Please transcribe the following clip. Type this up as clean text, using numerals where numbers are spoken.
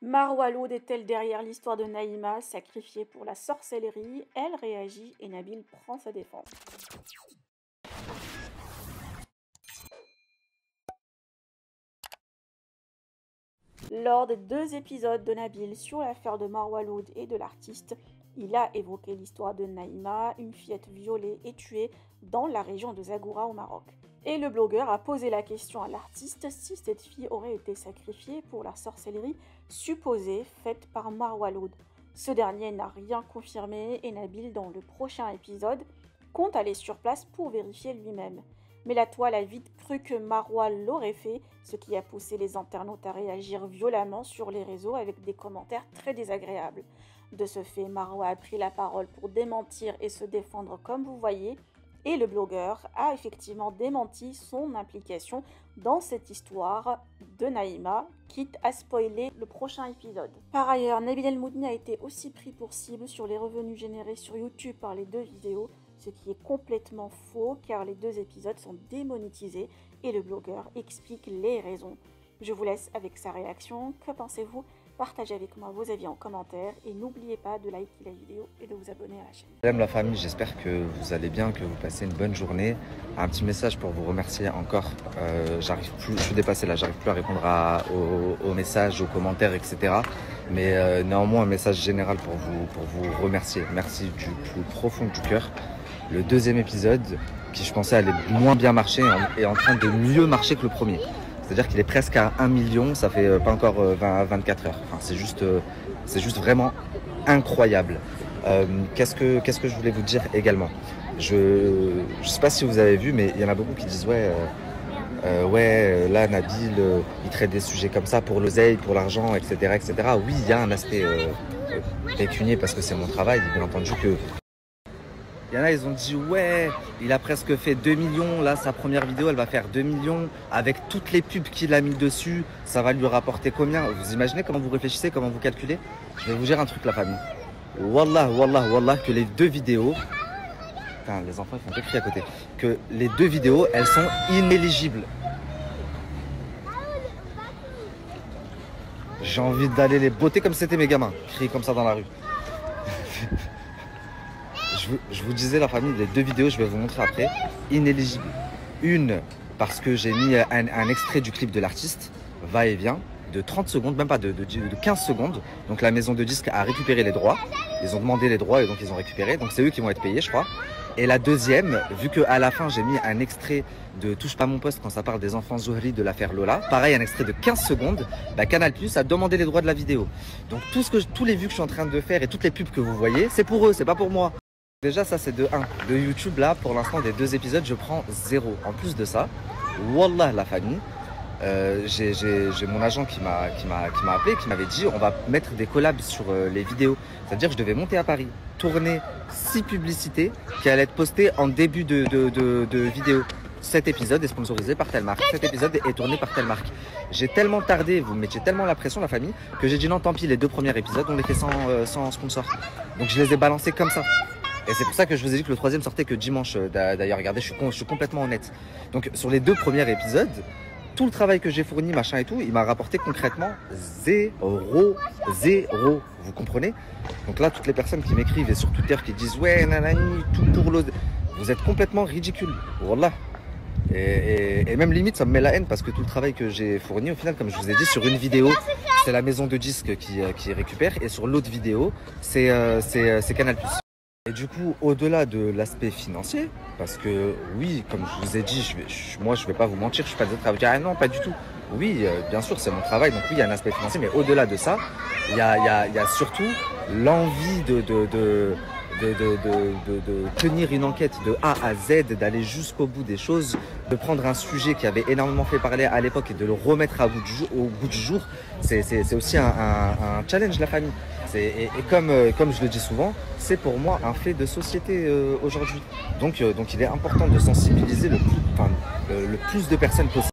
Marwa Loud est-elle derrière l'histoire de Naïma, sacrifiée pour la sorcellerie? Elle réagit et Nabil prend sa défense. Lors des 2 épisodes de Nabil sur l'affaire de Marwa Loud et de l'artiste, il a évoqué l'histoire de Naïma, une fillette violée et tuée dans la région de Zaghoura au Maroc. Et le blogueur a posé la question à l'artiste si cette fille aurait été sacrifiée pour la sorcellerie supposée faite par Marwa Loud. Ce dernier n'a rien confirmé et Nabil, dans le prochain épisode, compte aller sur place pour vérifier lui-même. Mais la toile a vite cru que Marwa l'aurait fait, ce qui a poussé les internautes à réagir violemment sur les réseaux avec des commentaires très désagréables. De ce fait, Marwa a pris la parole pour démentir et se défendre comme vous voyez, et le blogueur a effectivement démenti son implication dans cette histoire de Naïma, quitte à spoiler le prochain épisode. Par ailleurs, Nabil El Moudni a été aussi pris pour cible sur les revenus générés sur YouTube par les 2 vidéos, ce qui est complètement faux car les 2 épisodes sont démonétisés et le blogueur explique les raisons. Je vous laisse avec sa réaction. Que pensez-vous? Partagez avec moi vos avis en commentaire et n'oubliez pas de liker la vidéo et de vous abonner à la chaîne. Salam la famille, j'espère que vous allez bien, que vous passez une bonne journée. Un petit message pour vous remercier encore. Je suis dépassé là, j'arrive plus à répondre aux messages, aux commentaires, etc. Mais néanmoins un message général pour vous remercier. Merci du plus profond du cœur. Le 2e épisode, qui je pensais allait moins bien marcher, est en train de mieux marcher que le premier. C'est-à-dire qu'il est presque à 1 million, ça fait pas encore 24 heures. Enfin, c'est juste vraiment incroyable. Qu'est-ce que je voulais vous dire également? Je sais pas si vous avez vu, mais il y en a beaucoup qui disent là Nabil, il traite des sujets comme ça pour l'oseille, pour l'argent, etc., etc. Oui, il y a un aspect pécunier parce que c'est mon travail, bien entendu que. Il y en a, ils ont dit ouais, il a presque fait 2 millions, là sa première vidéo elle va faire 2 millions, avec toutes les pubs qu'il a mis dessus, ça va lui rapporter combien? Vous imaginez comment vous réfléchissez, comment vous calculez? Je vais vous dire un truc la famille. Wallah, que les 2 vidéos, putain les enfants ils font que crier à côté, que les 2 vidéos elles sont inéligibles. J'ai envie d'aller les botter comme c'était mes gamins, crier comme ça dans la rue. Je vous disais la famille, les 2 vidéos, je vais vous montrer après, inéligibles. Une, parce que j'ai mis un extrait du clip de l'artiste, va et vient, de 30 secondes, même pas de 15 secondes. Donc la maison de disques a récupéré les droits. Ils ont demandé les droits et donc ils ont récupéré. Donc c'est eux qui vont être payés, je crois. Et la deuxième, vu qu'à la fin, j'ai mis un extrait de Touche pas mon poste quand ça parle des enfants Zohri de l'affaire Lola. Pareil, un extrait de 15 secondes. Bah, Canal+ a demandé les droits de la vidéo. Donc tous les vues que je suis en train de faire et toutes les pubs que vous voyez, c'est pour eux, c'est pas pour moi. Déjà ça c'est de 1. De YouTube là pour l'instant des 2 épisodes je prends 0. En plus de ça, wallah la famille, j'ai mon agent qui m'a appelé, qui m'avait dit on va mettre des collabs sur les vidéos. C'est-à-dire que je devais monter à Paris, tourner 6 publicités qui allaient être postées en début de vidéo. Cet épisode est sponsorisé par telle marque, cet épisode est tourné par telle marque. J'ai tellement tardé, vous me mettiez tellement la pression la famille, que j'ai dit non tant pis, les 2 premiers épisodes on les fait sans sponsor. Donc je les ai balancés comme ça. Et c'est pour ça que je vous ai dit que le 3e sortait que dimanche. D'ailleurs, regardez, je suis complètement honnête. Donc, sur les 2 premiers épisodes, tout le travail que j'ai fourni, machin et tout, il m'a rapporté concrètement 0. Vous comprenez? Donc là, toutes les personnes qui m'écrivent et sur Twitter qui disent ouais, nanani, tout pour l'eau, vous êtes complètement ridicule. Wallah. Et même limite, ça me met la haine parce que tout le travail que j'ai fourni, au final, comme je vous ai dit, sur une vidéo, c'est la maison de disques qui récupère et sur l'autre vidéo, c'est Canal+. Et du coup, au-delà de l'aspect financier, parce que oui, comme je vous ai dit, moi je vais pas vous mentir, je suis pas de dire ah non, pas du tout. Oui, bien sûr, c'est mon travail, donc oui, il y a un aspect financier, mais au-delà de ça, il y a surtout l'envie de tenir une enquête de A à Z, d'aller jusqu'au bout des choses, de prendre un sujet qui avait énormément fait parler à l'époque et de le remettre au bout du jour, c'est aussi un challenge la famille. Et comme je le dis souvent, c'est pour moi un fait de société aujourd'hui. Donc il est important de sensibiliser le plus de personnes possible.